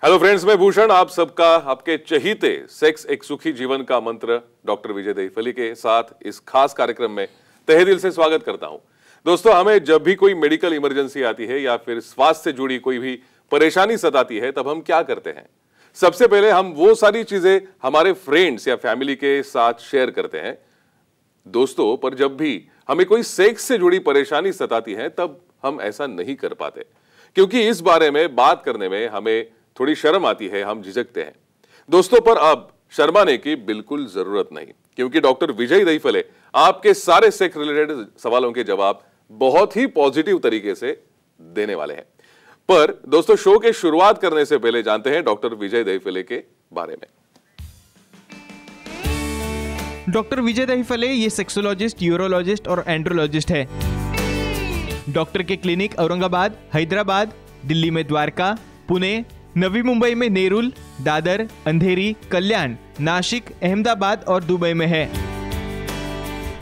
Hello friends, मैं भूषण आप सबका आपके चहीते सेक्स एक सुखी जीवन का मंत्र डॉक्टर विजय दहीफली के साथ इस खास कार्यक्रम में तहे दिल से स्वागत करता हूं। दोस्तों, हमें जब भी कोई मेडिकल इमरजेंसी आती है या फिर स्वास्थ्य से जुड़ी कोई भी परेशानी सताती है, तब हम क्या करते हैं? सबसे पहले हम वो सारी चीजें हमारे फ्रेंड्स या फैमिली के साथ शेयर करते हैं। दोस्तों, पर जब भी हमें कोई सेक्स से जुड़ी परेशानी सताती है, तब हम ऐसा नहीं कर पाते, क्योंकि इस बारे में बात करने में हमें थोड़ी शर्म आती है, हम झिझकते हैं। दोस्तों, पर अब शर्माने की बिल्कुल जरूरत नहीं, क्योंकि डॉक्टर विजय दहीफले आपके सारे सेक्स रिलेटेड सवालों के जवाब बहुत ही पॉजिटिव तरीके से देने वाले हैं। पर दोस्तों, शो के शुरुआत करने से पहले जानते हैं डॉक्टर विजय दहीफले के बारे में। डॉक्टर विजय दहीफले ये सेक्सोलॉजिस्ट, यूरोलॉजिस्ट और एंड्रोलॉजिस्ट है। डॉक्टर के क्लिनिक औरंगाबाद, हैदराबाद, दिल्ली में द्वारका, पुणे, नवी मुंबई में नेरुल, दादर, अंधेरी, कल्याण, नासिक, अहमदाबाद और दुबई में है।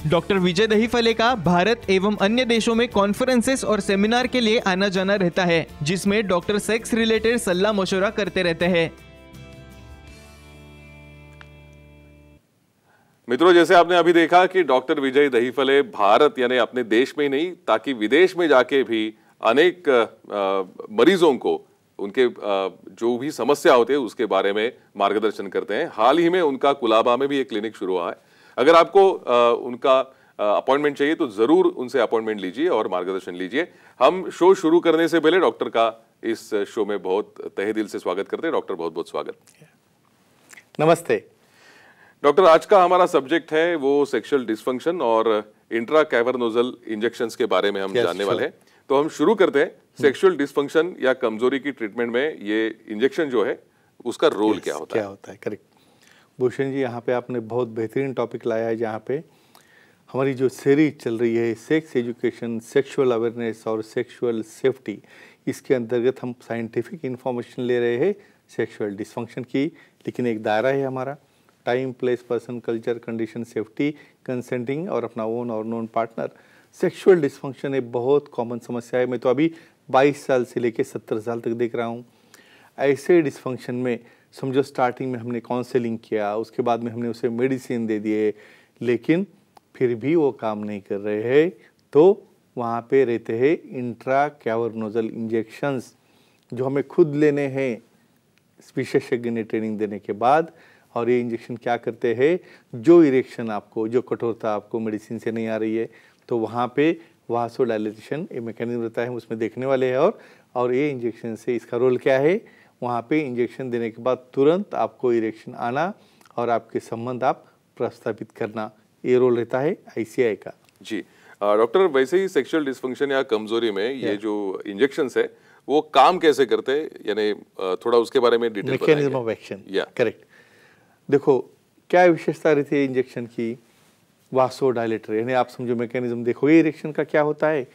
डॉक्टर विजय दहीफले का भारत एवं अन्य देशों में कॉन्फ्रेंसेस और सेमिनार के लिए आना जाना रहता है, जिसमें डॉक्टर सेक्स रिलेटेड सलाह मशवरा करते रहते हैं। मित्रों, जैसे आपने अभी देखा कि डॉक्टर विजय दहीफले भारत यानी अपने देश में ही नहीं, ताकि विदेश में जाके भी अनेक मरीजों को उनके जो भी समस्या होती है उसके बारे में मार्गदर्शन करते हैं। हाल ही में उनका कुलाबा में भी एक क्लिनिक शुरू हुआ है। अगर आपको उनका अपॉइंटमेंट चाहिए तो जरूर उनसे अपॉइंटमेंट लीजिए और मार्गदर्शन लीजिए। हम शो शुरू करने से पहले डॉक्टर का इस शो में बहुत तहे दिल से स्वागत करते हैं। डॉक्टर, बहुत बहुत स्वागत। नमस्ते डॉक्टर, आज का हमारा सब्जेक्ट है वो सेक्सुअल डिसफंक्शन और इंट्रा कैवर्नोजल इंजेक्शंस के बारे में हम जानने वाले हैं। तो हम शुरू करते हैं। सेक्सुअल डिसफंक्शन या कमजोरी की ट्रीटमेंट में ये इंजेक्शन जो है उसका रोल क्या होता है? करेक्ट भूषण जी, यहाँ पे आपने बहुत बेहतरीन टॉपिक लाया है, जहाँ पे हमारी जो सीरीज चल रही है सेक्स एजुकेशन, सेक्सुअल अवेयरनेस और सेक्सुअल सेफ्टी, इसके अंतर्गत हम साइंटिफिक इंफॉर्मेशन ले रहे हैं सेक्सुअल डिसफंक्शन की। लेकिन एक दायरा है हमारा, time, place, person, culture, condition, safety, consenting और अपना ओन और नॉन पार्टनर। सेक्सुअल डिसफंक्शन एक बहुत कॉमन समस्या है। मैं तो अभी 22 साल से लेके 70 साल तक देख रहा हूँ। ऐसे डिसफंक्शन में समझो स्टार्टिंग में हमने काउंसलिंग किया, उसके बाद में हमने उसे मेडिसिन दे दिए, लेकिन फिर भी वो काम नहीं कर रहे हैं, तो वहाँ पे रहते हैं इंट्रा कैवर्नोजल इंजेक्शंस, जो हमें खुद लेने हैं विशेषज्ञ ने ट्रेनिंग देने के बाद। और ये इंजेक्शन क्या करते हैं, जो इरेक्शन आपको, जो कठोरता आपको मेडिसिन से नहीं आ रही है, तो वहाँ पे वासोडाइलेशन एक मैकेनिज्म रहता है, उसमें देखने वाले हैं। और ये इंजेक्शन से इसका रोल क्या है, वहाँ पे इंजेक्शन देने के बाद तुरंत आपको इरेक्शन आना और आपके संबंध आप प्रस्तावित करना, ये रोल रहता है आईसीआई का। जी डॉक्टर, वैसे ही सेक्सुअल डिसफंक्शन या कमजोरी में ये जो इंजेक्शंस है वो काम कैसे करते हैं, यानी थोड़ा उसके बारे में डिटेल बताइए। Mechanism of action, correct. देखो क्या विशेषता रहती है इंजेक्शन की, वासोडाइलेटर, यानी आप समझो मैकेनिज्म देखोगे इरेक्शन का क्या होता है।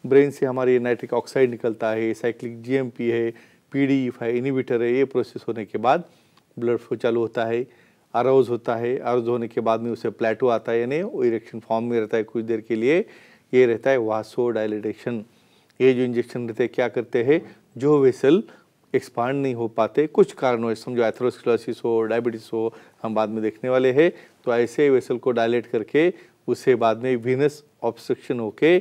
ब्रेन से हमारे नाइट्रिक ऑक्साइड निकलता है, साइक्लिक जीएमपी है, पीडीएफ है, इनिबिटर है। ये प्रोसेस होने के बाद ब्लड फ्लो चालू होता है, अराउज होता है। अराउज होने के बाद में उसे प्लेटो आता है, यानी वो इरेक्शन फॉर्म में रहता है कुछ देर के लिए। ये रहता है वासोडाइलेटेशन। ये जो इंजेक्शन रहते हैं क्या करते हैं, जो वेसल एक्सपांड नहीं हो पाते कुछ कारणों से, समझो एथेरोस्क्लेरोसिस हो, डायबिटीज हो, हम बाद में देखने वाले हैं, तो ऐसे वेसल को डायलेट करके उससे बाद में वीनस ऑब्स्ट्रक्शन होके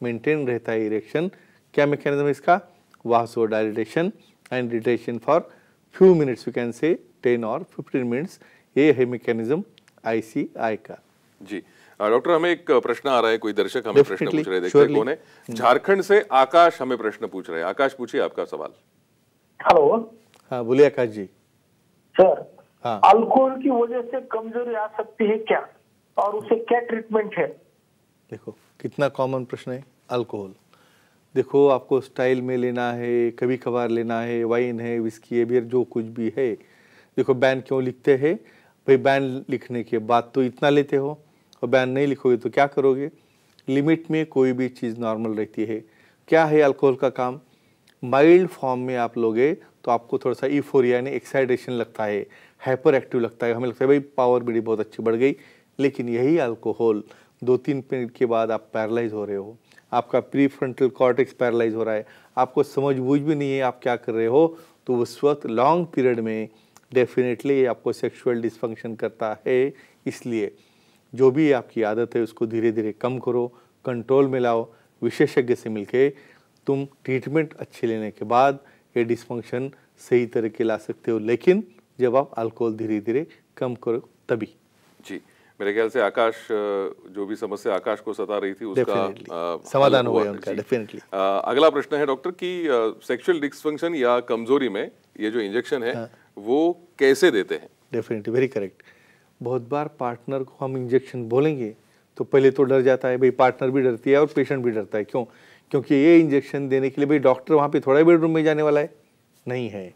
मेंटेन रहता है इरेक्शन। क्या मैकेनिज्म है इसका, vasodilatation and dilatation for few minutes, you can say 10 और 15 मिनट्स। ये है मैकेनिज्म आईसीआई का। जी डॉक्टर, हमें एक प्रश्न आ रहा है, कोई दर्शक हमें प्रश्न पूछ रहे हैं, देखते हैं कौन है। झारखंड से आकाश हमें प्रश्न पूछ रहे हैं। आकाश, पूछिए आपका सवाल। हेलो, हाँ बोलिए आकाश जी। सर, हाँ, अल्कोहल की वजह से कमजोरी आ सकती है क्या, और उसे क्या ट्रीटमेंट है? देखो कितना कॉमन प्रश्न है अल्कोहल। देखो आपको स्टाइल में लेना है, कभी कभार लेना है, वाइन है, विस्की है, बियर, जो कुछ भी है। देखो बैन क्यों लिखते हैं भाई, बैन लिखने के बाद तो इतना लेते हो, और बैन नहीं लिखोगे तो क्या करोगे। लिमिट में कोई भी चीज़ नॉर्मल रहती है। क्या है अल्कोहल का काम, माइल्ड फॉर्म में आप लोगे तो आपको थोड़ा सा ईफोरिया यानी एक्साइटेशन लगता है, हाइपर एक्टिव लगता है, हमें लगता है भाई पावर मेरी बहुत अच्छी बढ़ गई। लेकिन यही अल्कोहल 2-3 मिनट के बाद आप पैरालाइज हो रहे हो, आपका प्री फ्रंटल कॉर्टेक्स पैरालाइज हो रहा है, आपको समझ बूझ भी नहीं है आप क्या कर रहे हो, तो उस वक्त लॉन्ग पीरियड में डेफिनेटली आपको सेक्सुअल डिसफंक्शन करता है। इसलिए जो भी आपकी आदत है उसको धीरे धीरे कम करो, कंट्रोल में लाओ। विशेषज्ञ से मिलके तुम ट्रीटमेंट अच्छे लेने के बाद ये डिसफंक्शन सही तरीके ला सकते हो, लेकिन जब आप अल्कोहल धीरे धीरे कम करो तभी। जी, मेरे ख्याल से आकाश, जो भी समस्या आकाश को सता रही थी उसका समाधान हुआ उनका डेफिनेटली। अगला प्रश्न है डॉक्टर कि सेक्सुअल डिसफंक्शन या कमजोरी में ये जो इंजेक्शन है वो कैसे देते हैं? Definitely, very correct. बहुत बार पार्टनर को हम इंजेक्शन बोलेंगे तो पहले तो डर जाता है, भाई पार्टनर भी डरती है और पेशेंट भी डरता है। क्यों? क्योंकि ये इंजेक्शन देने के लिए भाई डॉक्टर वहाँ पे थोड़ा ही बेडरूम में जाने वाला है नहीं है।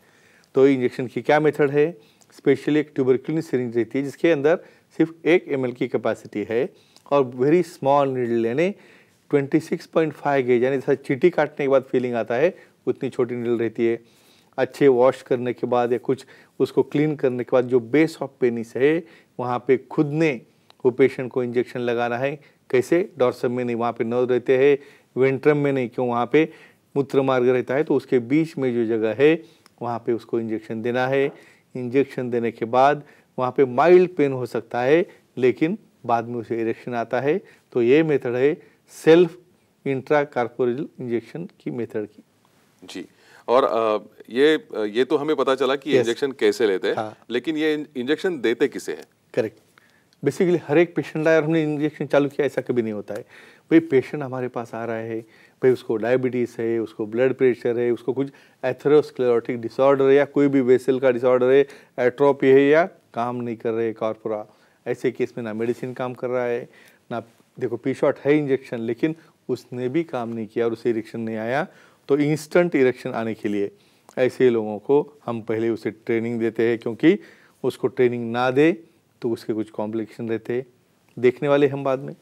तो इंजेक्शन की क्या मेथड है? स्पेशली एक ट्यूबरक्यूलिन सिरिंज रहती है जिसके अंदर सिर्फ 1 ml की कैपेसिटी है और वेरी स्मॉल नीडल यानी 26.5 गेज, यानी जैसा चींटी काटने के बाद फीलिंग आता है उतनी छोटी नीडल रहती है। अच्छे वॉश करने के बाद या कुछ उसको क्लीन करने के बाद जो बेस ऑफ पेनिस है वहाँ पे खुद ने वो पेशेंट को इंजेक्शन लगाना है। कैसे? डॉर्सम में नहीं, वहाँ पे नर्व रहते हैं, वेंट्रम में नहीं, क्यों? वहाँ पे मूत्र मार्ग रहता है, तो उसके बीच में जो जगह है वहाँ पे उसको इंजेक्शन देना है। इंजेक्शन देने के बाद वहाँ पे माइल्ड पेन हो सकता है लेकिन बाद में उसे इरेक्शन आता है। तो ये मेथड है सेल्फ इंट्राकॉर्पोरल इंजेक्शन की मेथड की। जी, और ये तो हमें पता चला कि इंजेक्शन कैसे लेते हैं, लेकिन ये इंजेक्शन देते किसे हैं? करेक्ट, बेसिकली हर एक पेशेंट आया और हमने इंजेक्शन चालू किया ऐसा कभी नहीं होता है। भाई पेशेंट हमारे पास आ रहा है, भाई उसको डायबिटीज़ है, उसको ब्लड प्रेशर है, उसको कुछ एथेरोस्क्लेरोटिक डिसऑर्डर है या कोई भी वेसल का डिसऑर्डर है, एट्रोपी है या काम नहीं कर रहे कॉर्पोरा, ऐसे केस में ना मेडिसिन काम कर रहा है ना, देखो पी शॉट है इंजेक्शन लेकिन उसने भी काम नहीं किया और उसे इरेक्शन नहीं आया, तो इंस्टेंट इरेक्शन आने के लिए ऐसे लोगों को हम पहले उसे ट्रेनिंग देते हैं, क्योंकि उसको ट्रेनिंग ना दे तो उसके कुछ कॉम्प्लिकेशन रहते हैं, देखने वाले हम बाद में।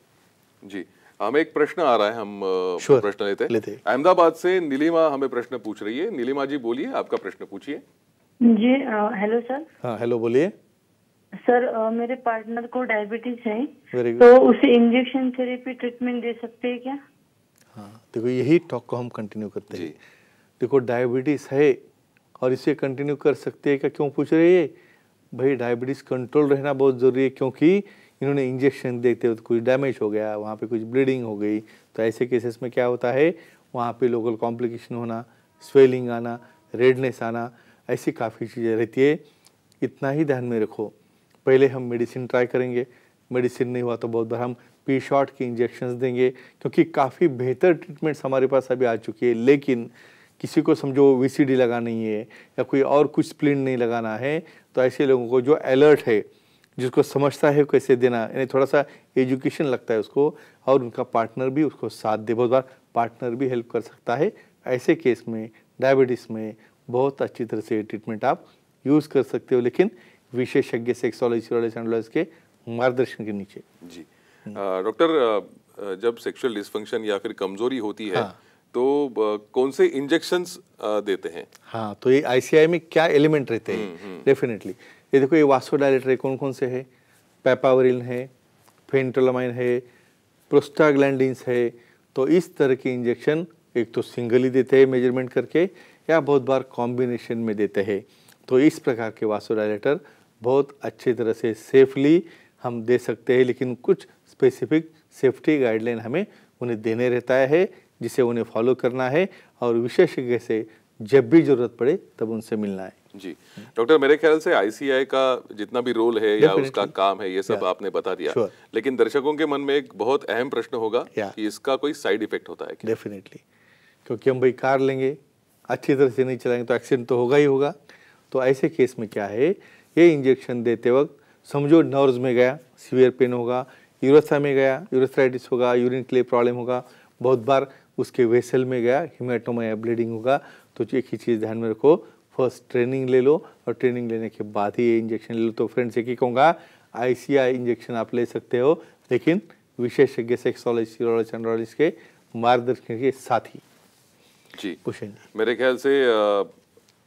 जी, हमें एक प्रश्न आ रहा है, हम प्रश्न लेते हैं। अहमदाबाद से नीलिमा हमें प्रश्न पूछ रही है। नीलिमा जी बोलिए, आपका प्रश्न पूछिए। जी हेलो सर। हाँ हेलो, बोलिए सर। मेरे पार्टनर को डायबिटीज है, तो उसे इंजेक्शन थेरेपी ट्रीटमेंट दे सकते हैं क्या? हाँ देखो, यही टॉक को हम कंटिन्यू करते हैं। देखो डायबिटीज है और इसे कंटिन्यू कर सकते हैं क्या, क्यों पूछ रहे हैं? भाई डायबिटीज कंट्रोल रहना बहुत ज़रूरी है, क्योंकि इन्होंने इंजेक्शन देते वक्त कुछ डैमेज हो गया, वहाँ पे कुछ ब्लीडिंग हो गई, तो ऐसे केसेस में क्या होता है, वहाँ पे लोकल कॉम्प्लिकेशन होना, स्वेलिंग आना, रेडनेस आना, ऐसी काफ़ी चीज़ें रहती है। इतना ही ध्यान में रखो, पहले हम मेडिसिन ट्राई करेंगे, मेडिसिन नहीं हुआ तो बहुत बार हम पी शॉट की इंजेक्शंस देंगे, क्योंकि काफ़ी बेहतर ट्रीटमेंट्स हमारे पास अभी आ चुकी है। लेकिन किसी को समझो वीसीडी लगानी है या कोई और कुछ स्प्लिन नहीं लगाना है, तो ऐसे लोगों को जो अलर्ट है, जिसको समझता है कैसे देना, यानी थोड़ा सा एजुकेशन लगता है उसको, और उनका पार्टनर भी उसको साथ दे, बहुत बार पार्टनर भी हेल्प कर सकता है, ऐसे केस में डायबिटीज़ में बहुत अच्छी तरह से ट्रीटमेंट आप यूज़ कर सकते हो, लेकिन विशेषज्ञ सेक्सोलॉजिस्ट के मार्गदर्शन के नीचे। जी डॉक्टर, जब सेक्सुअल डिसफंक्शन या फिर कमजोरी होती है तो कौन से इंजेक्शंस देते हैं? हाँ, तो ये आईसीआई में क्या एलिमेंट रहते हैं? डेफिनेटली ये देखो, ये वासोडायलेटर है, कौन कौन से है? पेपावरिन है, फेंटोलामाइन है, प्रोस्टाग्लैंडिन्स है। तो इस तरह के इंजेक्शन एक तो सिंगल ही देते हैं मेजरमेंट करके, या बहुत बार कॉम्बिनेशन में देते हैं। तो इस प्रकार के वासोडायलेटर बहुत अच्छी तरह से सेफली हम दे सकते हैं, लेकिन कुछ स्पेसिफिक सेफ्टी गाइडलाइन हमें उन्हें देने रहता है, जिसे उन्हें फॉलो करना है, और विशेषज्ञ से जब भी जरूरत पड़े तब उनसे मिलना है। जी डॉक्टर, मेरे ख्याल से आईसीआई का जितना भी रोल है या उसका काम है, ये सब आपने बता दिया, लेकिन दर्शकों के मन में एक बहुत अहम प्रश्न होगा कि इसका कोई साइड इफेक्ट होता है क्या? डेफिनेटली, क्योंकि हम भाई कार लेंगे, अच्छी तरह से नहीं चलाएंगे तो एक्सीडेंट तो होगा ही होगा। तो ऐसे केस में क्या है, ये इंजेक्शन देते वक्त समझो नर्व्स में गया, सीवियर पेन होगा, यूरेथ्रा में गया, यूरेथ्राइटिस होगा, यूरिन के लिए प्रॉब्लम होगा, बहुत बार उसके वेसल में गया, हीमेटोमा या ब्लीडिंग होगा। तो एक ही चीज़ ध्यान में रखो, फर्स्ट ट्रेनिंग ले लो, और ट्रेनिंग लेने के बाद ही ये इंजेक्शन ले लो। तो फ्रेंड्स एक ही कहूँगा, आईसीआई इंजेक्शन आप ले सकते हो, लेकिन विशेषज्ञ सेक्सोलॉजिस्ट के मार्गदर्शन के साथ ही। जी मेरे ख्याल से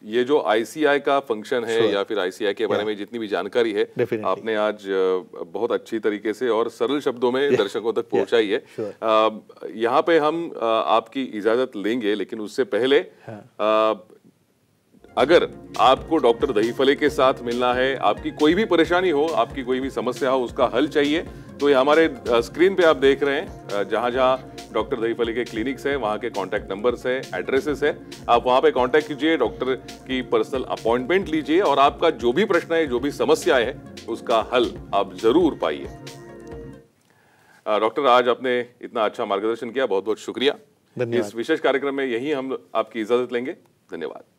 ये जो आईसीआई का फंक्शन है या फिर आईसीआई के बारे में जितनी भी जानकारी है आपने आज बहुत अच्छी तरीके से और सरल शब्दों में दर्शकों तक पहुंचाई है। यहाँ पे हम आपकी इजाजत लेंगे, लेकिन उससे पहले अगर आपको डॉक्टर दहीफले के साथ मिलना है, आपकी कोई भी परेशानी हो, आपकी कोई भी समस्या हो, उसका हल चाहिए, तो ये हमारे स्क्रीन पे आप देख रहे हैं जहां जहां डॉक्टर दहीफले के क्लिनिक्स है, वहां के कॉन्टैक्ट नंबर्स है, एड्रेसेस है। आप वहां पे कॉन्टैक्ट कीजिए, डॉक्टर की पर्सनल अपॉइंटमेंट लीजिए और आपका जो भी प्रश्न है, जो भी समस्या है, उसका हल आप जरूर पाइए। डॉक्टर, आज आपने इतना अच्छा मार्गदर्शन किया, बहुत बहुत शुक्रिया। इस विशेष कार्यक्रम में यही हम आपकी इजाजत लेंगे। धन्यवाद।